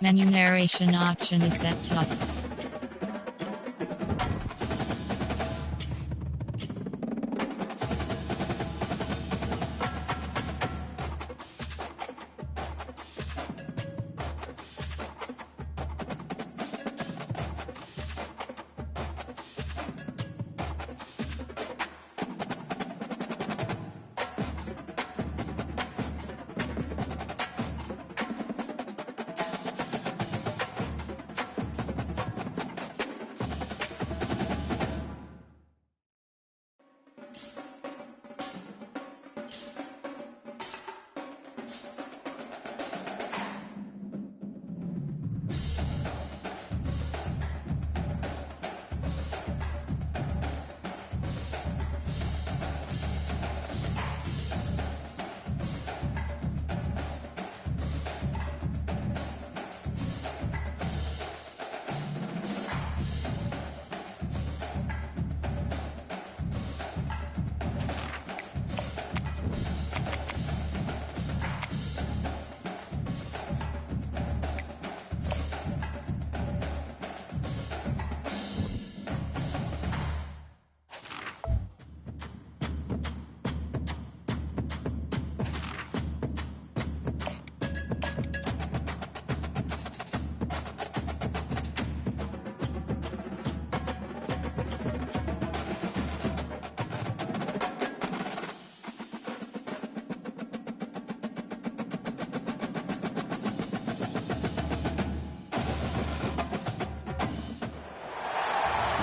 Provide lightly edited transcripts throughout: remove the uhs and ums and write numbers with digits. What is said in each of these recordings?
Menu narration option is set tough.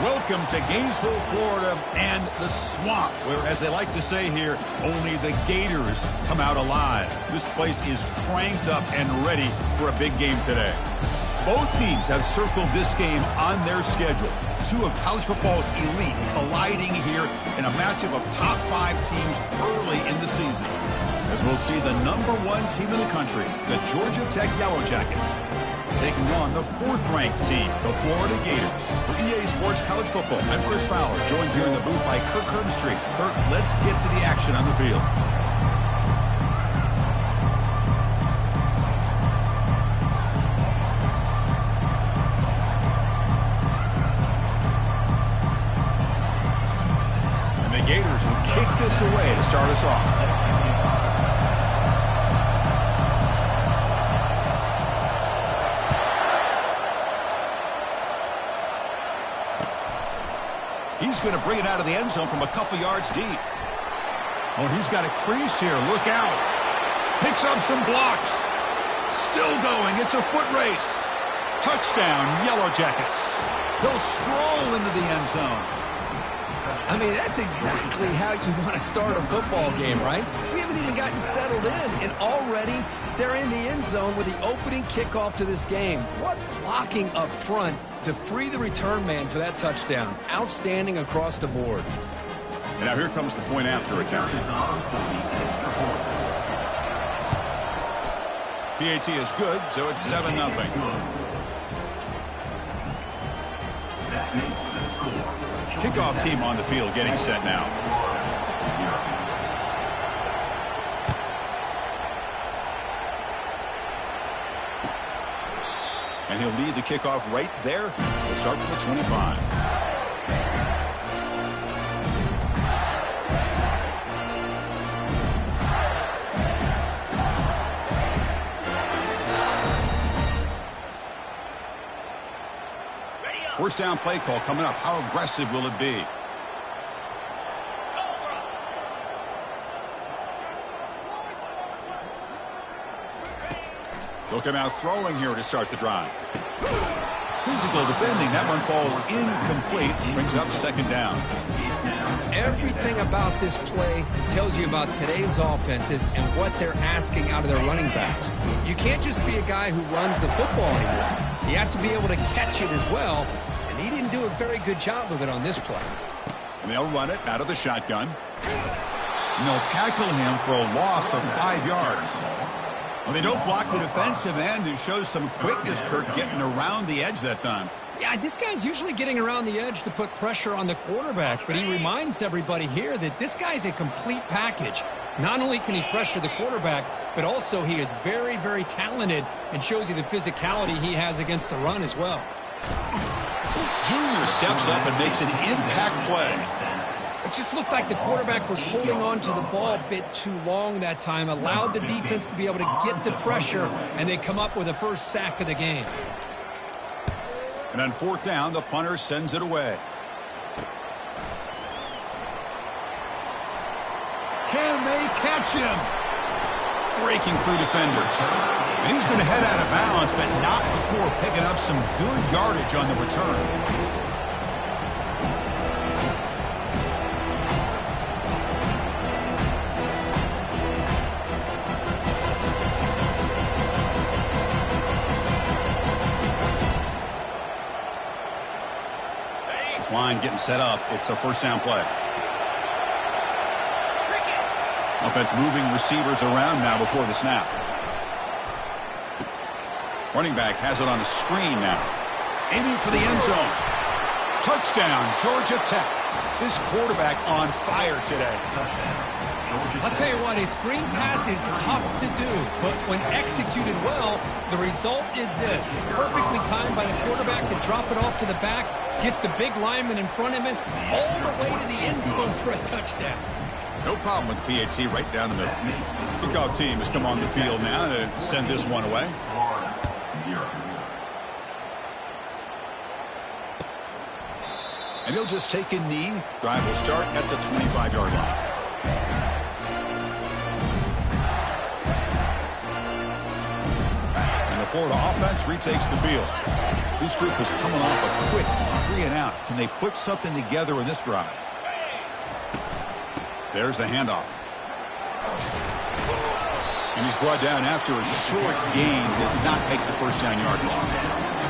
Welcome to Gainesville, Florida, and the swamp, where, as they like to say here, only the Gators come out alive. This place is cranked up and ready for a big game today. Both teams have circled this game on their schedule. Two of college football's elite colliding here in a matchup of top 5 teams early in the season. As we'll see the #1 team in the country, the Georgia Tech Yellow Jackets, taking on the 4th-ranked team, the Florida Gators. For EA Sports College Football, I'm Chris Fowler, joined here in the booth by Kirk Herbstreit. Kirk, let's get to the action on the field. And the Gators will kick this away to start us off. He's going to bring it out of the end zone from a couple yards deep. Oh, he's got a crease here. Look out. Picks up some blocks. Still going. It's a foot race. Touchdown, Yellow Jackets. He'll stroll into the end zone. I mean, that's exactly how you want to start a football game, right? We haven't even gotten settled in, and already they're in the end zone with the opening kickoff to this game. What blocking up front to free the return man for that touchdown. Outstanding across the board. And now here comes the point after attempt. PAT is good, so it's 7-0. Kickoff team on the field getting set now. And he'll lead the kickoff right there. We'll start with the 25. First down play call coming up. How aggressive will it be? They'll come out throwing here to start the drive. Physical defending. That one falls incomplete and brings up 2nd down. Everything about this play tells you about today's offenses and what they're asking out of their running backs. You can't just be a guy who runs the football anymore. You have to be able to catch it as well, and he didn't do a very good job with it on this play. And they'll run it out of the shotgun. And they'll tackle him for a loss of 5 yards. Well, they don't block the defensive end, who shows some quickness, Kirk, getting around the edge that time. Yeah, this guy's usually getting around the edge to put pressure on the quarterback, but he reminds everybody here that this guy's a complete package. Not only can he pressure the quarterback, but also he is very, very talented and shows you the physicality he has against the run as well. Junior steps up and makes an impact play. It just looked like the quarterback was holding on to the ball a bit too long that time, allowed the defense to be able to get the pressure, and they come up with a first sack of the game. And on fourth down, the punter sends it away. Can they catch him? Breaking through defenders. And he's going to head out of bounds, but not before picking up some good yardage on the return. Line getting set up. It's a first down play. Offense moving receivers around now before the snap. Running back has it on a screen now. Aiming for the end zone. Touchdown, Georgia Tech. This quarterback on fire today. I'll tell you what, a screen pass is tough to do, but when executed well, the result is this. Perfectly timed by the quarterback to drop it off to the back, gets the big lineman in front of him, all the way to the end zone for a touchdown. No problem with the PAT right down the middle. Kickoff team has come on the field now to send this one away. And he'll just take a knee. Drive will start at the 25-yard line. Florida offense retakes the field. This group is coming off a quick 3-and-out. Can they put something together in this drive? There's the handoff. And he's brought down after a short gain. Does not make the first down yardage.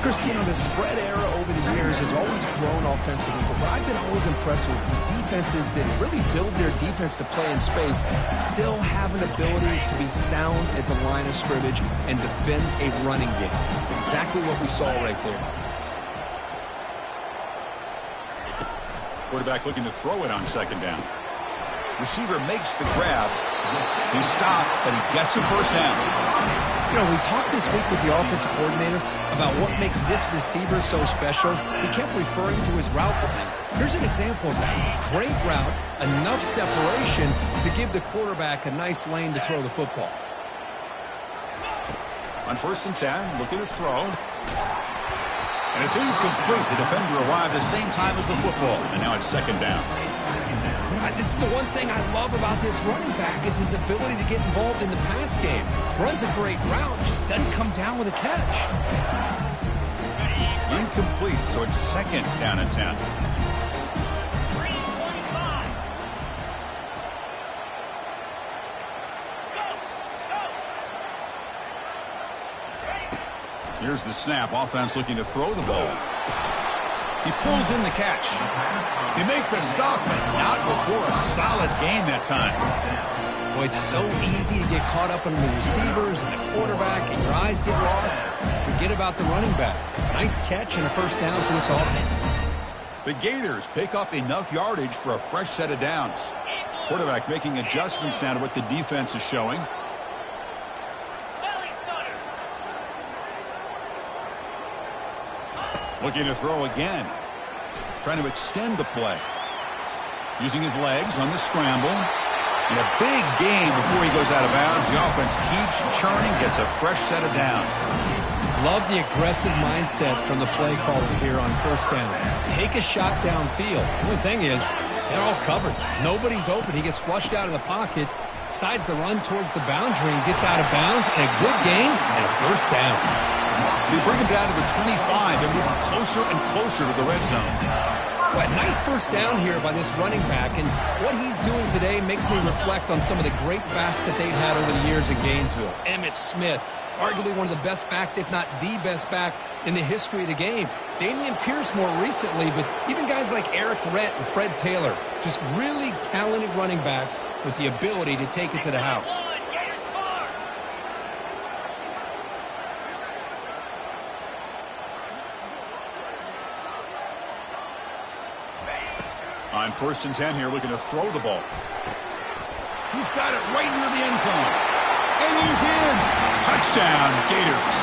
Chris, you know, the spread era over the years has always grown offensively, but what I've been always impressed with defenses that really build their defense to play in space still have an ability to be sound at the line of scrimmage and defend a running game. It's exactly what we saw right there. Quarterback looking to throw it on second down. Receiver makes the grab. He stopped, but he gets a first down. You know, we talked this week with the offensive coordinator about what makes this receiver so special. He kept referring to his route running. Here's an example of that. Great route, enough separation to give the quarterback a nice lane to throw the football. On 1st and 10, looking to throw. And it's incomplete. The defender arrived the same time as the football, and now it's second down. This is the one thing I love about this running back is his ability to get involved in the pass game. Runs a great route, just doesn't come down with a catch. Incomplete, so it's second down and 10. Here's the snap. Offense looking to throw the ball. He pulls in the catch. They make the stop, but not before a solid gain that time. Boy, it's so easy to get caught up in the receivers and the quarterback, and your eyes get lost. Forget about the running back. Nice catch and a first down for this offense. The Gators pick up enough yardage for a fresh set of downs. Quarterback making adjustments now to what the defense is showing. Looking to throw again. Trying to extend the play. Using his legs on the scramble. And a big gain before he goes out of bounds. The offense keeps churning, gets a fresh set of downs. Love the aggressive mindset from the play caller here on first down. Take a shot downfield. The only thing is, they're all covered. Nobody's open. He gets flushed out of the pocket, decides to run towards the boundary, and gets out of bounds. And a good gain and a first down. They bring him down to the 25. They're moving closer and closer to the red zone. Well, a nice first down here by this running back, and what he's doing today makes me reflect on some of the great backs that they've had over the years in Gainesville. Emmitt Smith, arguably one of the best backs, if not the best back in the history of the game. Damian Pierce more recently, but even guys like Eric Rhett and Fred Taylor, just really talented running backs with the ability to take it to the house. On 1st and 10 here, looking to throw the ball. He's got it right near the end zone. And he's in. Touchdown, Gators.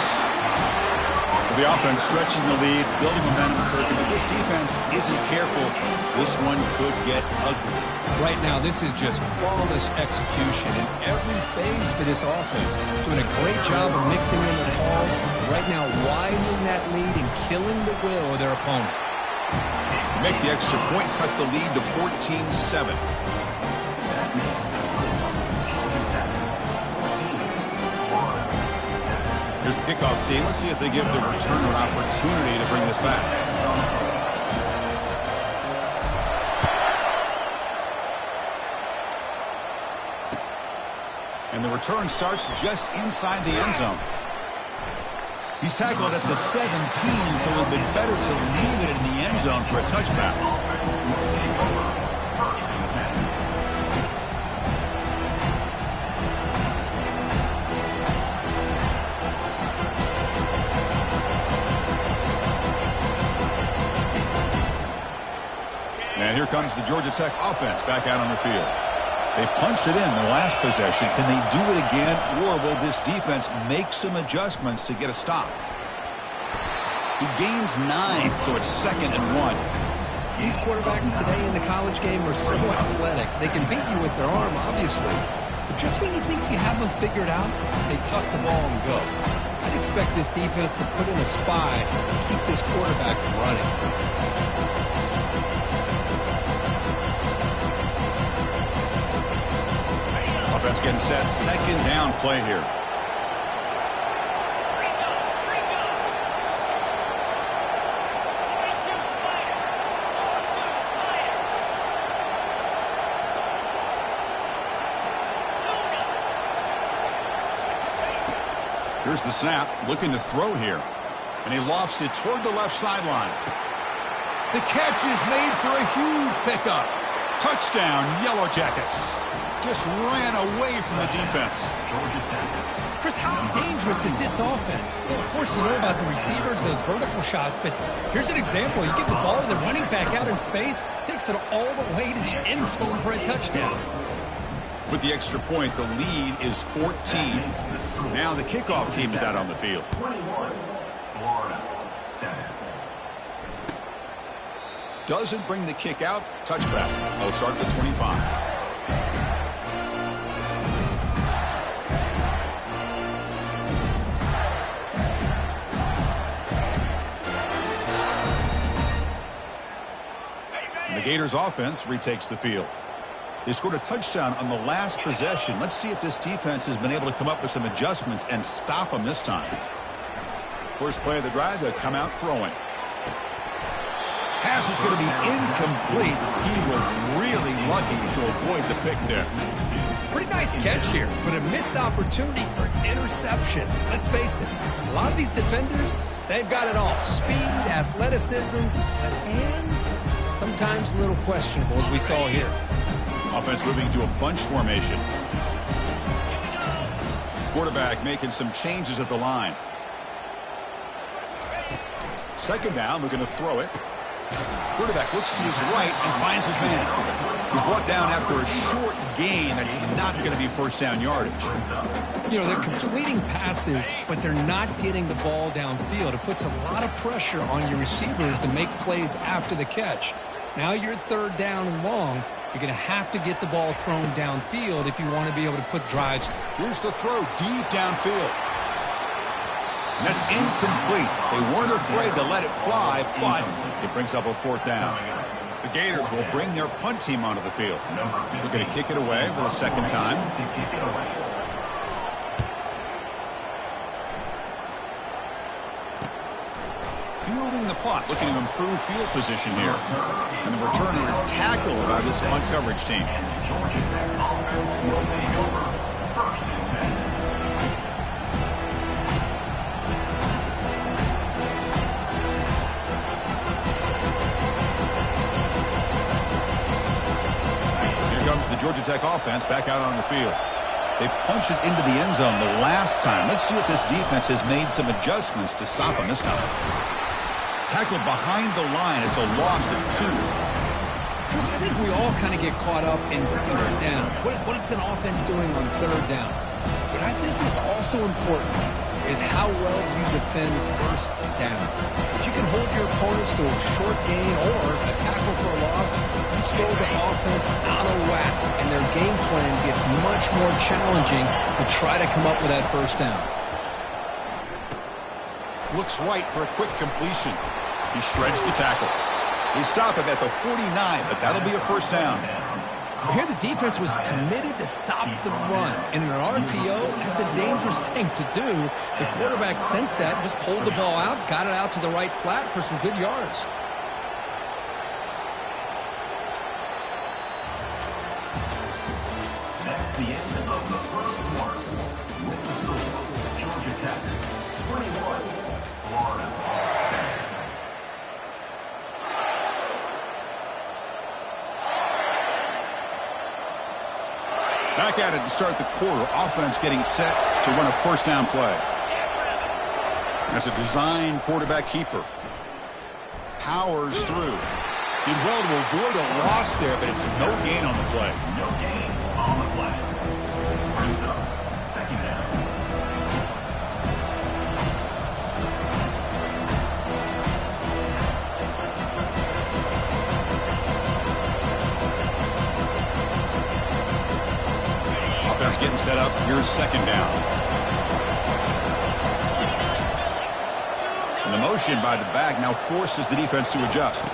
The offense stretching the lead, building momentum, Kirk. And if this defense isn't careful, this one could get ugly. Right now, this is just flawless execution in every phase for this offense. Doing a great job of mixing in the calls. Right now, widening that lead and killing the will of their opponent. Make the extra point, cut the lead to 14-7. Here's the kickoff team. Let's see if they give the returner an opportunity to bring this back. And the return starts just inside the end zone. He's tackled at the 17, so it would have been better to leave it in the end zone for a touchback. And here comes the Georgia Tech offense back out on the field. They punched it in the last possession. Can they do it again, or will this defense make some adjustments to get a stop? He gains 9, so it's 2nd and 1. These quarterbacks today in the college game are so athletic. They can beat you with their arm, obviously. But just when you think you have them figured out, they tuck the ball and go. I'd expect this defense to put in a spy and keep this quarterback from running. Offense getting set. 2nd down play here. Here's the snap. Looking to throw here. And he lofts it toward the left sideline. The catch is made for a huge pickup. Touchdown, Yellow Jackets. Just ran away from the defense. Chris, how dangerous is this offense? Well, of course, you know about the receivers, those vertical shots, but here's an example. You get the ball to the running back out in space, takes it all the way to the end zone for a touchdown. With the extra point, the lead is 14. Now the kickoff team is out on the field. Doesn't bring the kick out. Touchback. They'll start at the 25. The Gators offense retakes the field. They scored a touchdown on the last possession. Let's see if this defense has been able to come up with some adjustments and stop them this time. First play of the drive, they'll come out throwing. Pass is going to be incomplete. He was really lucky to avoid the pick there. Pretty nice catch here, but a missed opportunity for interception. Let's face it, a lot of these defenders, they've got it all. Speed, athleticism, but hands, sometimes a little questionable, as we saw here. Offense moving to a bunch formation. Quarterback making some changes at the line. 2nd down, looking to throw it. Quarterback looks to his right and finds his man. He's brought down after a short gain. That's not going to be first down yardage. You know, they're completing passes, but they're not getting the ball downfield. It puts a lot of pressure on your receivers to make plays after the catch. Now you're 3rd down and long. You're going to have to get the ball thrown downfield if you want to be able to put drives. Here's the throw deep downfield. And that's incomplete. They weren't afraid to let it fly, but it brings up a 4th down. The Gators will bring their punt team onto the field. They're going to kick it away for the 2nd time. Fielding the punt, looking to improve field position here. And the returner is tackled by this punt coverage team. The Georgia Tech offense back out on the field. They punched it into the end zone the last time. Let's see if this defense has made some adjustments to stop them this time. Tackled behind the line. It's a loss of 2. Chris, I think we all kind of get caught up in third down. What is an offense doing on third down? But I think what's also important is how well you defend first down. If you can hold your opponents to a short gain or a tackle for a loss, you throw the offense out of whack, and their game plan gets much more challenging to try to come up with that first down. Looks right for a quick completion. He shreds the tackle. They stop him at the 49, but that'll be a first down. Here the defense was committed to stop the run. In an RPO, that's a dangerous thing to do. The quarterback sensed that, just pulled the ball out, got it out to the right flat for some good yards. That's the end of the first quarter. With the score, Georgia Tech 21, Florida 7. Back at it to start the quarter. Offense getting set to run a first down play. That's a design quarterback keeper. Powers through. Did well to avoid a loss there, but it's no gain on the play. No gain on the play. Brings up second down. Offense getting set up. Here's second down. And the motion by the back now forces the defense to adjust.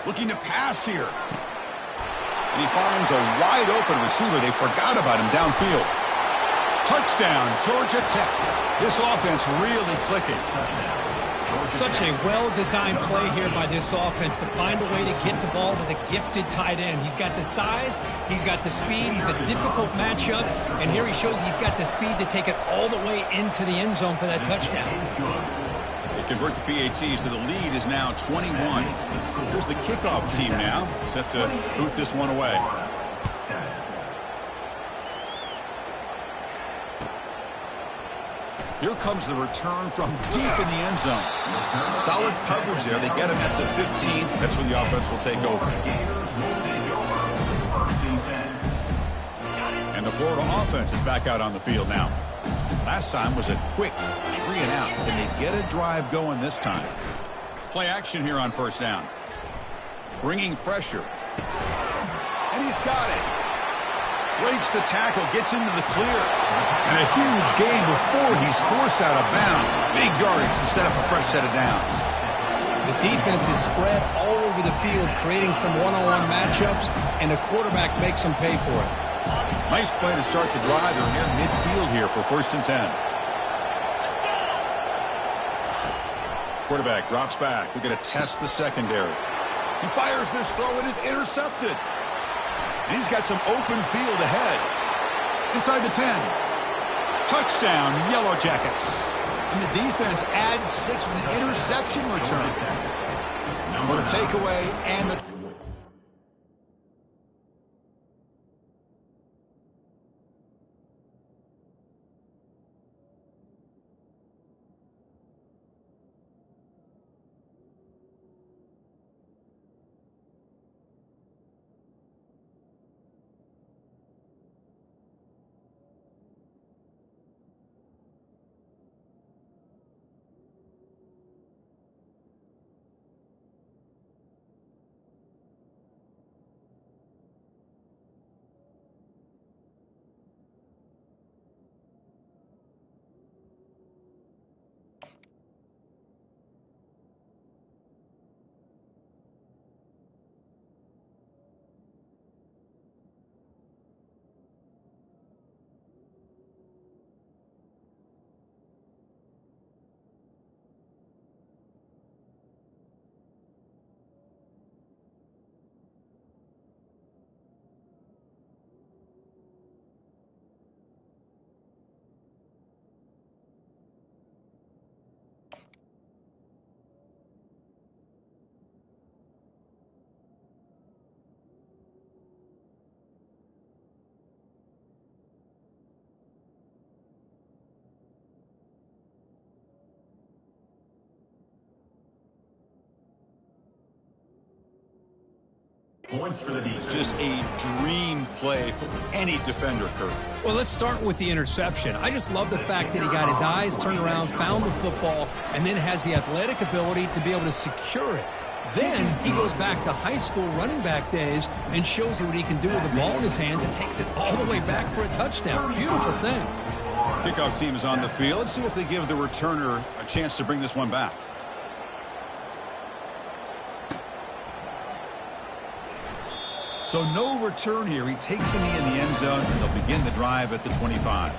Looking to pass here. And he finds a wide open receiver. They forgot about him downfield. Touchdown, Georgia Tech. This offense really clicking. Such a well-designed play here by this offense to find a way to get the ball to the gifted tight end. He's got the size, he's got the speed, he's a difficult matchup, and here he shows he's got the speed to take it all the way into the end zone for that touchdown. They convert the PAT, so the lead is now 21. Here's the kickoff team now, set to boot this one away. Here comes the return from deep in the end zone. Solid coverage there. They get him at the 15. That's where the offense will take over. And the Florida offense is back out on the field now. Last time was a quick 3 and out. Can they get a drive going this time? Play action here on first down. Bringing pressure. And he's got it. Breaks the tackle, gets into the clear. And a huge gain before he's forced out of bounds. Big yardage to set up a fresh set of downs. The defense is spread all over the field, creating some one-on-one matchups, and the quarterback makes them pay for it. Nice play to start the drive. They're near midfield here for 1st and 10. Quarterback drops back. We're going to test the secondary. He fires this throw. It is intercepted. And he's got some open field ahead. Inside the 10. Touchdown, Yellow Jackets. And the defense adds 6 with the interception return. For the takeaway and the... Points for the defense. It's just a dream play for any defender, Kurt. Well, let's start with the interception. I just love the fact that he got his eyes turned around, found the football, and then has the athletic ability to be able to secure it. Then he goes back to high school running back days and shows you what he can do with the ball in his hands and takes it all the way back for a touchdown. Beautiful thing. Kickoff team is on the field. Let's see if they give the returner a chance to bring this one back. So no return here. He takes a knee in the end zone, and they'll begin the drive at the 25.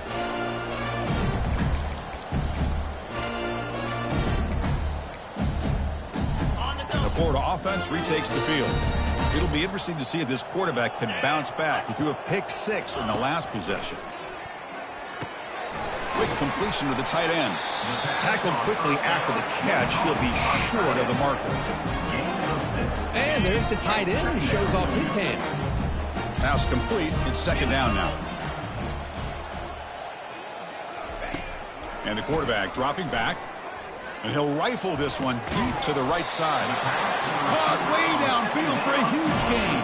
The Florida offense retakes the field. It'll be interesting to see if this quarterback can bounce back. He threw a pick 6 in the last possession. Quick completion to the tight end. Tackled quickly after the catch. He'll be short of the marker. And there's the tight end who shows off his hands. Pass complete. It's second down now. And the quarterback dropping back. And he'll rifle this one deep to the right side. Caught way downfield for a huge gain.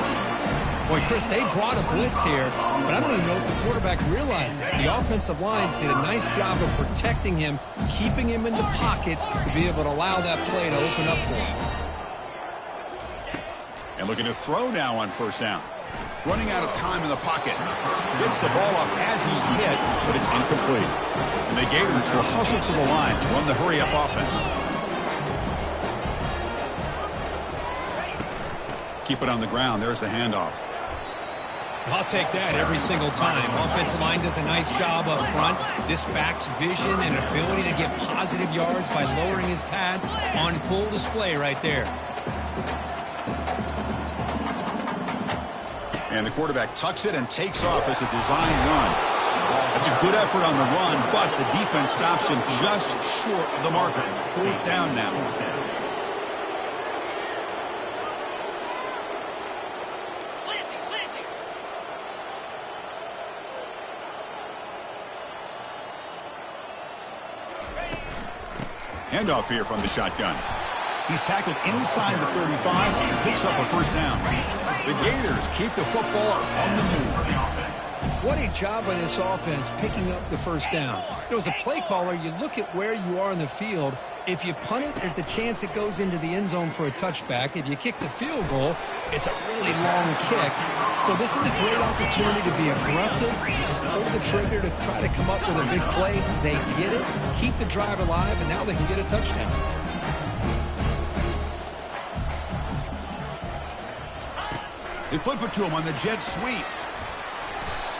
Boy, Chris, they brought a blitz here, but I don't even know if the quarterback realized it. The offensive line did a nice job of protecting him, keeping him in the pocket to be able to allow that play to open up for him. And looking to throw now on first down. Running out of time in the pocket. Gets the ball off as he's hit, but it's incomplete. And the Gators will hustle to the line to run the hurry-up offense. Keep it on the ground. There's the handoff. I'll take that every single time. Offensive line does a nice job up front. This back's vision and ability to get positive yards by lowering his pads on full display right there. And the quarterback tucks it and takes off as a design run. That's a good effort on the run, but the defense stops him just short of the marker. Fourth down now. Handoff here from the shotgun. He's tackled inside the 35 and picks up a first down. The Gators keep the football on the move. What a job by this offense picking up the first down. As a play caller, you look at where you are in the field. If you punt it, there's a chance it goes into the end zone for a touchback. If you kick the field goal, it's a really long kick. So this is a great opportunity to be aggressive, pull the trigger to try to come up with a big play. They get it, keep the drive alive, and now they can get a touchdown. They flip it to him on the jet sweep.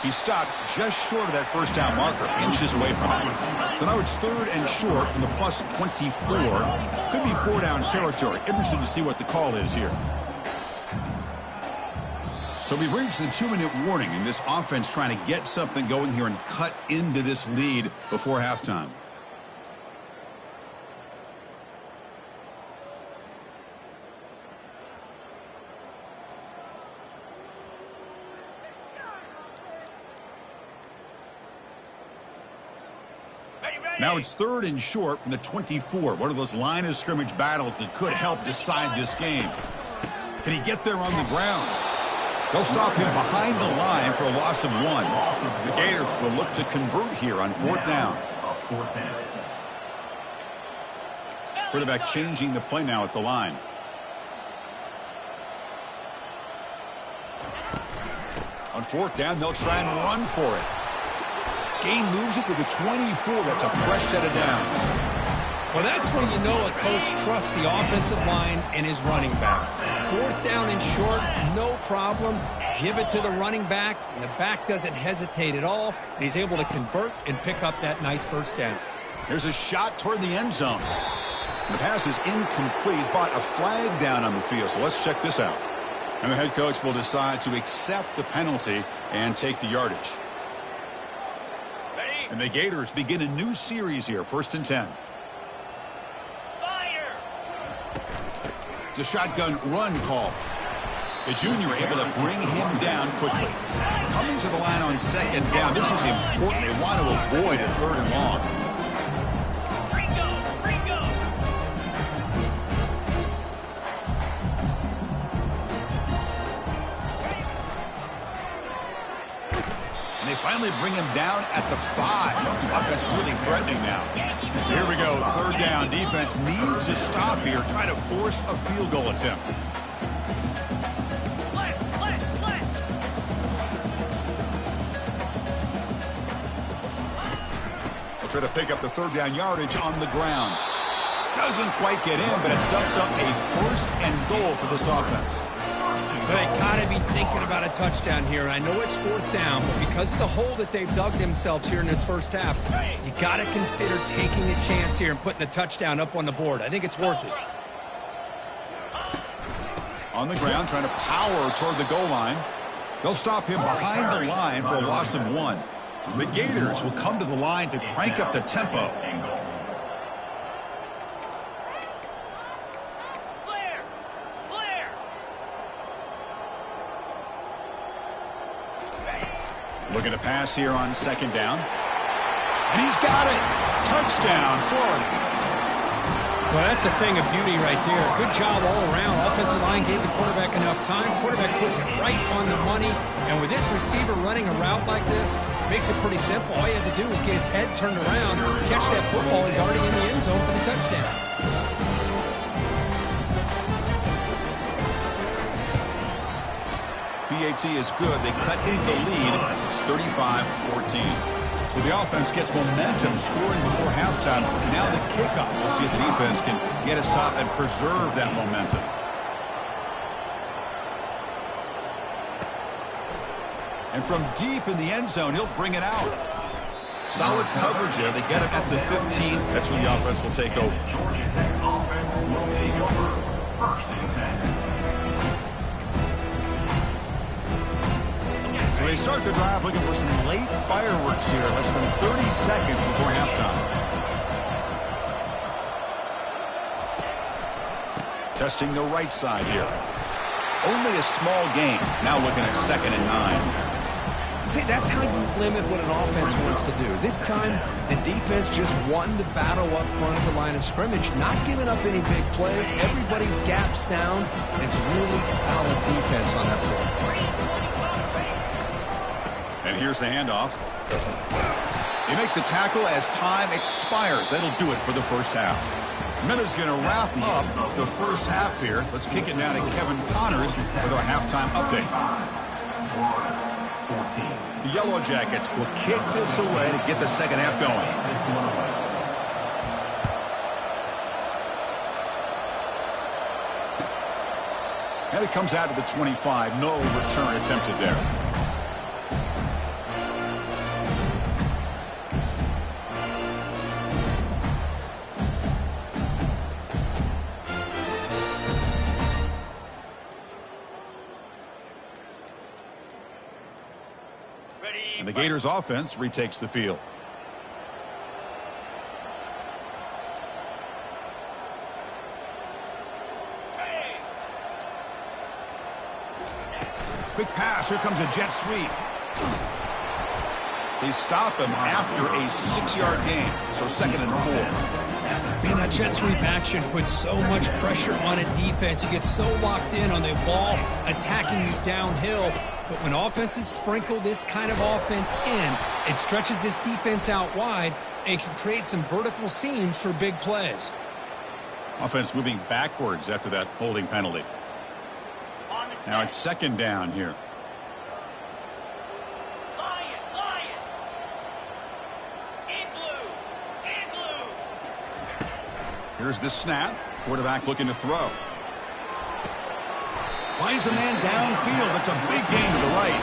He stopped just short of that first down marker, inches away from it. So now it's third and short from the plus 24. Could be four down territory. Interested to see what the call is here. So we've reached the 2-minute warning, and this offense trying to get something going here and cut into this lead before halftime. Now it's third and short from the 24. One of those line of scrimmage battles that could help decide this game. Can he get there on the ground? They'll stop him behind the line for a loss of 1. The Gators will look to convert here on fourth down. Quarterback changing the play now at the line. On fourth down, they'll try and run for it. Gain moves it to the 24. That's a fresh set of downs. Well, that's where you know a coach trusts the offensive line and his running back. Fourth down and short, no problem. Give it to the running back, and the back doesn't hesitate at all. And he's able to convert and pick up that nice first down. Here's a shot toward the end zone. The pass is incomplete, but a flag down on the field. So let's check this out. And the head coach will decide to accept the penalty and take the yardage. And the Gators begin a new series here, 1st and 10. It's a shotgun run call. The junior able to bring him down quickly. Coming to the line on second down. This is important. They want to avoid a third and long. finally bring him down at the 5. Offense really threatening now. So here we go. Third down. Defense needs to stop here. Try to force a field goal attempt. They'll try to pick up the third down yardage on the ground. Doesn't quite get in, but it sets up a first and goal for this offense. They gotta be thinking about a touchdown here. I know it's fourth down, but because of the hole that they've dug themselves here in this first half, you gotta consider taking a chance here and putting a touchdown up on the board. I think it's worth it. On the ground, trying to power toward the goal line. They'll stop him behind the line for a loss of 1. The Gators will come to the line to crank up the tempo. Looking to pass here on second down. And he's got it. Touchdown, Florida. Well, that's a thing of beauty right there. Good job all around. Offensive line gave the quarterback enough time. Quarterback puts it right on the money. And with this receiver running a route like this, makes it pretty simple. All you have to do is get his head turned around, catch that football. He's already in the end zone for the touchdown. PAT is good. They cut into the lead. It's 35-14. So the offense gets momentum scoring before halftime. Now the kickoff. We'll see if the defense can get his top and preserve that momentum. And from deep in the end zone, he'll bring it out. Solid coverage there. They get it at the 15. That's when the offense will take over. Georgia Tech offense will take over. First and 10. So they start the drive looking for some late fireworks here, less than 30 seconds before halftime. Testing the right side here. Only a small gain. Now looking at 2nd and 9. See, that's how you limit what an offense wants to do. This time, the defense just won the battle up front at the line of scrimmage, not giving up any big plays. Everybody's gap sound. It's really solid defense on that play. And here's the handoff. They make the tackle as time expires. That'll do it for the first half. Miller's going to wrap up the first half here. Let's kick it down to Kevin Connors with our halftime update. The Yellow Jackets will kick this away to get the second half going. And it comes out to the 25. No return attempted there. And the Gators offense retakes the field. Quick pass. Here comes a jet sweep. They stop him after a 6-yard gain. So 2nd and 4. Man, that jet sweep action puts so much pressure on a defense. You get so locked in on the ball attacking you downhill. But when offenses sprinkle this kind of offense in, it stretches this defense out wide and can create some vertical seams for big plays. Offense moving backwards after that holding penalty. Now it's 2nd down here. Here's the snap. Quarterback looking to throw. Finds a man downfield. That's a big gain to the right.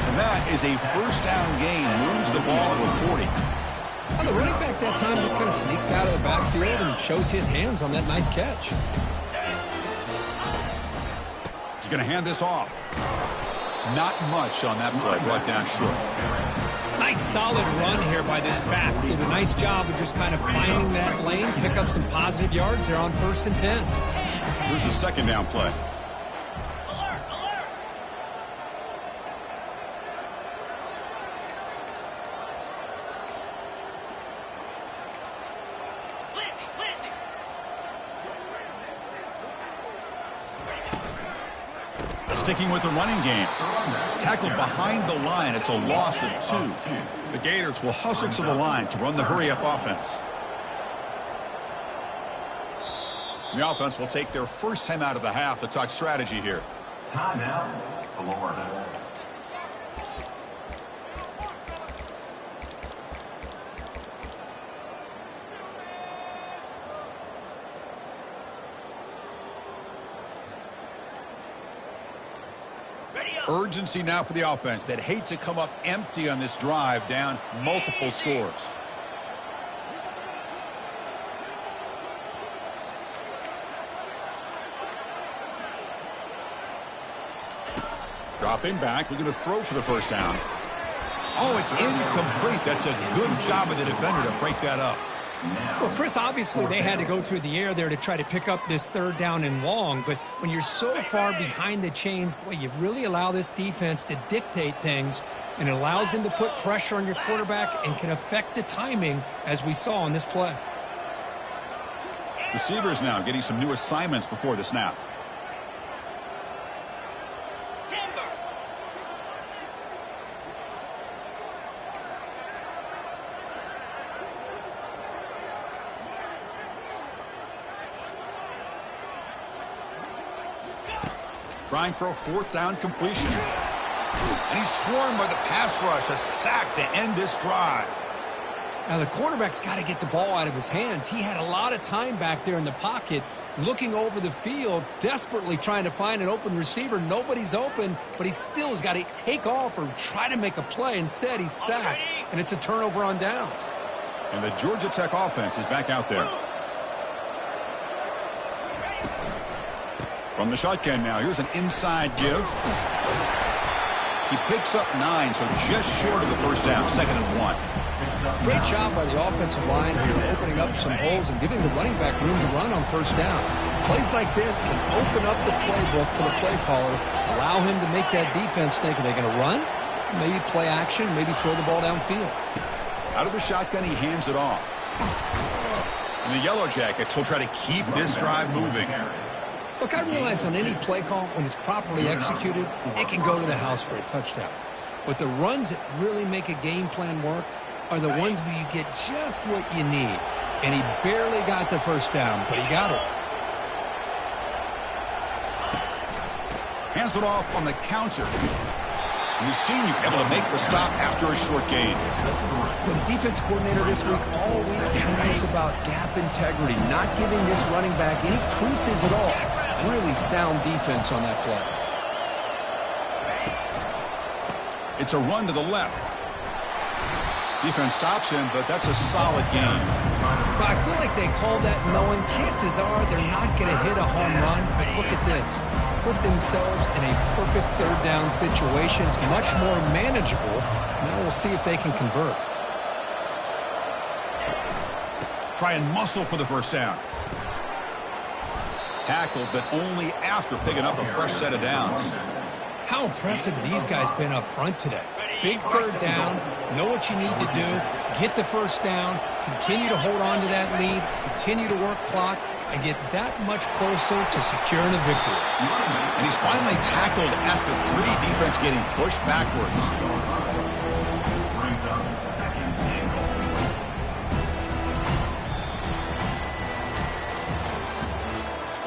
And that is a first down gain. Moves the ball to the 40. Well, the running back that time just kind of sneaks out of the backfield and shows his hands on that nice catch. He's going to hand this off. Not much on that play. Brought down short. Nice solid run here by this back. Did a nice job of just kind of finding that lane, pick up some positive yards there on 1st and 10. Here's the 2nd down play. Sticking with the running game. Tackled behind the line. It's a loss of 2. The Gators will hustle to the line to run the hurry-up offense. The offense will take their first time out of the half to talk strategy here. Timeout, Florida. Urgency now for the offense that hate to come up empty on this drive, down multiple scores. Dropping back, looking to throw for the first down. Oh, it's incomplete. That's a good job of the defender to break that up. Well, Chris, obviously they had to go through the air there to try to pick up this 3rd down and long, but when you're so far behind the chains, boy, you really allow this defense to dictate things, and it allows them to put pressure on your quarterback and can affect the timing, as we saw on this play. Receivers now getting some new assignments before the snap. Trying for a 4th down completion. And he's swarmed by the pass rush. A sack to end this drive. Now, the quarterback's got to get the ball out of his hands. He had a lot of time back there in the pocket, looking over the field, desperately trying to find an open receiver. Nobody's open, but he still has got to take off or try to make a play. Instead, he's sacked, and it's a turnover on downs. And the Georgia Tech offense is back out there. From the shotgun now, here's an inside give. He picks up 9, so just short of the first down, 2nd and 1. Great job by the offensive line here, opening up some holes and giving the running back room to run on first down. Plays like this can open up the playbook for the play caller, allow him to make that defense think, are they going to run? Maybe play action, maybe throw the ball downfield. Out of the shotgun, he hands it off. And the Yellow Jackets will try to keep this drive moving. Look, I realize on any play call, when it's properly executed, it can go to the house for a touchdown. But the runs that really make a game plan work are the ones where you get just what you need. And he barely got the first down, but he got it. Hands it off on the counter. And the senior able to make the stop after a short gain. Well, the defense coordinator this week all week telling us about gap integrity, not giving this running back any creases at all. Really sound defense on that play. It's a run to the left. Defense stops him, but that's a solid game. Well, I feel like they called that knowing chances are they're not going to hit a home run, but look at this. Put themselves in a perfect 3rd down situation. It's much more manageable. Now we'll see if they can convert. Try and muscle for the first down. Tackled, but only after picking up a fresh set of downs. How impressive have these guys been up front today? Big 3rd down, know what you need to do, get the first down, continue to hold on to that lead, continue to work clock, and get that much closer to securing a victory. And he's finally tackled at the 3, defense getting pushed backwards. Brings up 2nd and goal.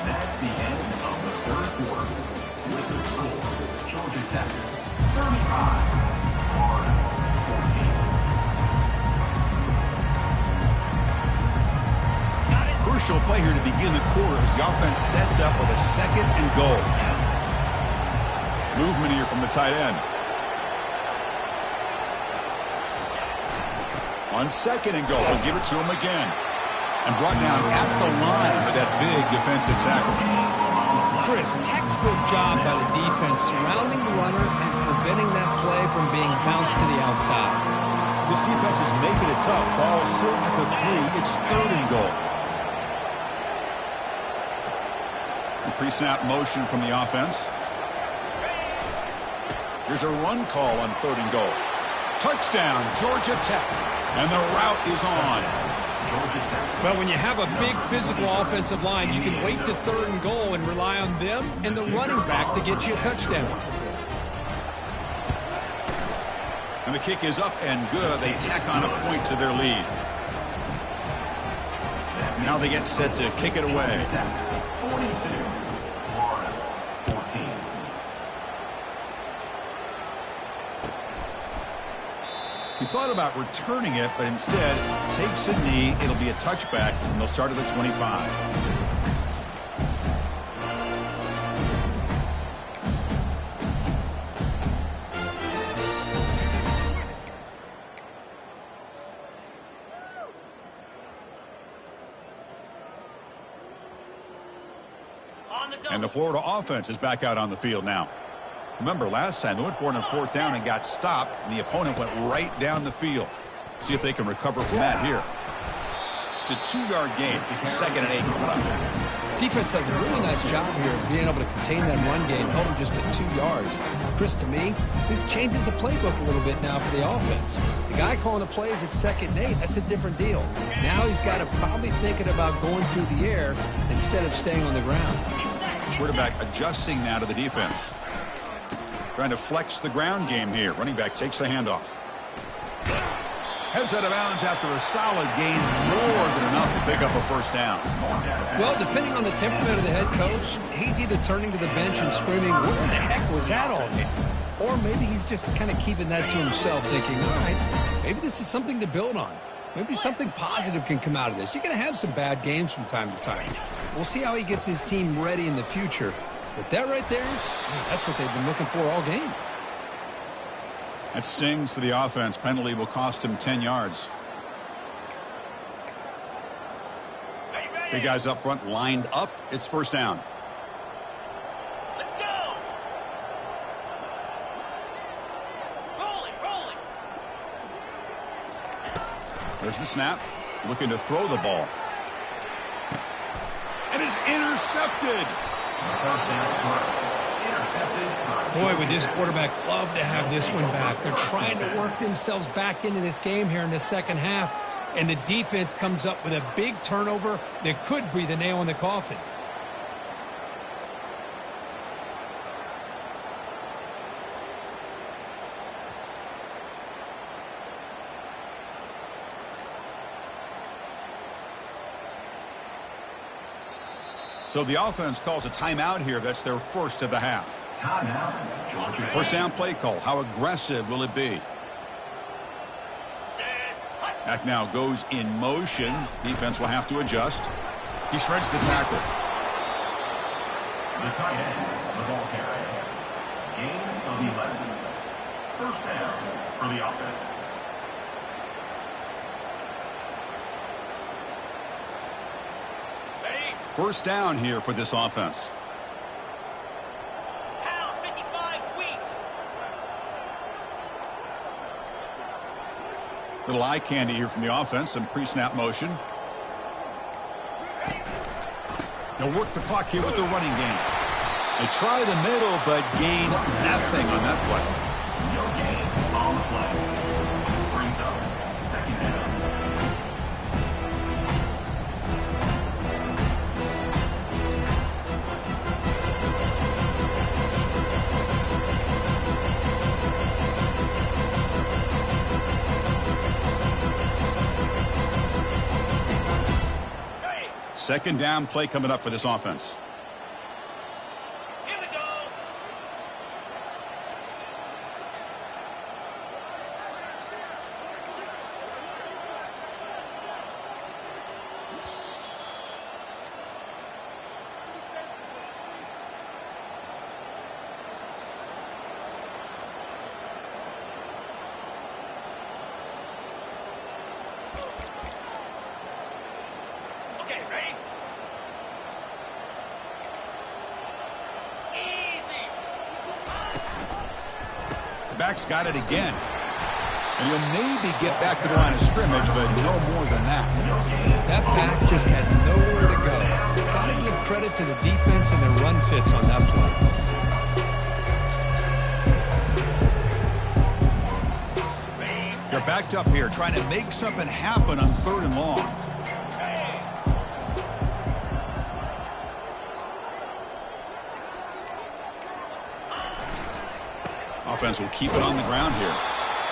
That's the end of the 3rd quarter. With the score, Georgia Tech 35, Florida 14. Crucial play here to begin the quarter as the offense sets up with a 2nd and goal. Movement here from the tight end. On 2nd and goal, they'll give it to him again. And brought down at the line with that big defensive tackle. Chris, textbook job by the defense surrounding the runner and preventing that play from being bounced to the outside. This defense is making it tough. Ball still at the 3. It's 3rd and goal. Pre-snap motion from the offense. Here's a run call on 3rd and goal. Touchdown, Georgia Tech. And the route is on. Georgia Tech. Well, when you have a big physical offensive line, you can wait to 3rd and goal and rely on them and the running back to get you a touchdown. And the kick is up and good. They tack on a point to their lead. Now they get set to kick it away. 42, Florida 14. He thought about returning it, but instead takes a knee. It'll be a touchback, and they'll start at the 25. And the Florida offense is back out on the field now. Remember, last time they went for it on 4th down and got stopped, and the opponent went right down the field. See if they can recover from that here. It's a 2-yard gain. 2nd and 8 coming up. Defense does a really nice job here of being able to contain that run game, held him just at 2 yards. Chris, to me, this changes the playbook a little bit now for the offense. The guy calling the plays at 2nd and 8, that's a different deal. Now he's got to probably thinking about going through the air instead of staying on the ground. Quarterback adjusting now to the defense. Trying to flex the ground game here. Running back takes the handoff. Heads out of bounds after a solid gain, more than enough to pick up a 1st down. Well, depending on the temperament of the head coach, he's either turning to the bench and screaming, "Where the heck was that all day?" Or maybe he's just kind of keeping that to himself, thinking, all right, maybe this is something to build on. Maybe something positive can come out of this. You're going to have some bad games from time to time. We'll see how he gets his team ready in the future. But that right there, man, that's what they've been looking for all game. That stings for the offense. Penalty will cost him 10 yards. Big guys up front lined up. It's 1st down. Let's go. Rolling. There's the snap. Looking to throw the ball. And is intercepted. First down throw. Intercepted. Boy, would this quarterback love to have this one back. They're trying to work themselves back into this game here in the 2nd half, and the defense comes up with a big turnover that could be the nail in the coffin. So the offense calls a timeout here. That's their 1st of the half. Timeout, Georgia. 1st down play call. How aggressive will it be? Back now goes in motion. Defense will have to adjust. He shreds the tackle. The tight end, the ball carrier. Gain of 11. 1st down for the offense. Ready? 1st down here for this offense. Pound 55 weak. Little eye candy here from the offense. Some pre-snap motion. They'll work the clock here with the running game. They try the middle, but gain nothing on that play. No gain on the play. Brings up 2nd down. Hey, 2nd down play coming up for this offense. here we go. Okay, ready? Easy. The back's got it again. And he'll maybe get back to the line of scrimmage, but no more than that. That back just had nowhere to go. Got to give credit to the defense and their run fits on that play. They're backed up here, trying to make something happen on 3rd and long. Offense will keep it on the ground here.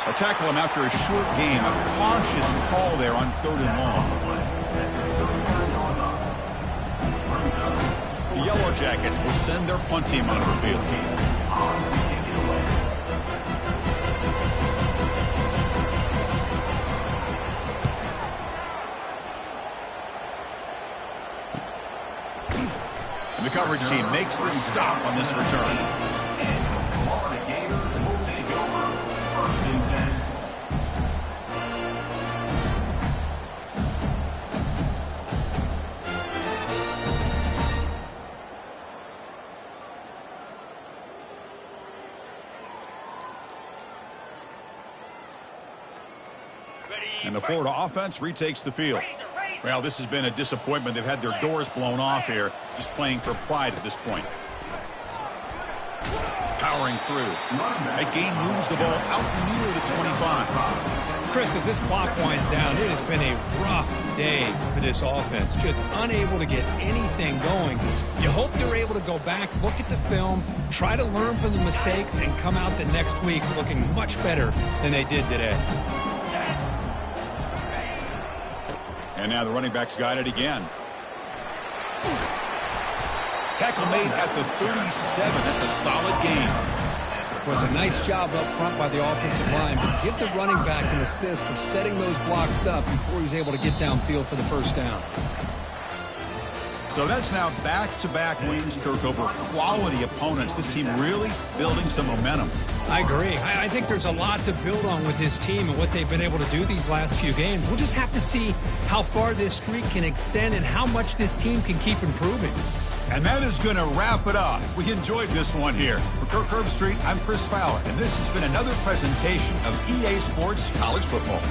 A tackle him after a short game. A cautious call there on 3rd and long. The Yellow Jackets will send their punt team onto the field. And the coverage team makes the stop on this return. Florida Gators will take over 1st and 10. And the Florida offense retakes the field. Well, this has been a disappointment. They've had their doors blown off here, just playing for pride at this point. Powering through. That gain moves the ball out near the 25. Chris, as this clock winds down, it has been a rough day for this offense. Just unable to get anything going. You hope they're able to go back, look at the film, try to learn from the mistakes, and come out the next week looking much better than they did today. And now the running back's got it again. Tackle made at the 37. That's a solid gain. It was a nice job up front by the offensive line, but give the running back an assist for setting those blocks up before he's able to get downfield for the first down. So that's now back-to-back wins, Kirk, over quality opponents. This team really building some momentum. I agree. I think there's a lot to build on with this team and what they've been able to do these last few games. We'll just have to see how far this streak can extend and how much this team can keep improving. And that is going to wrap it up. We enjoyed this one here. For Kirk Herbstreit, I'm Chris Fowler, and this has been another presentation of EA Sports College Football.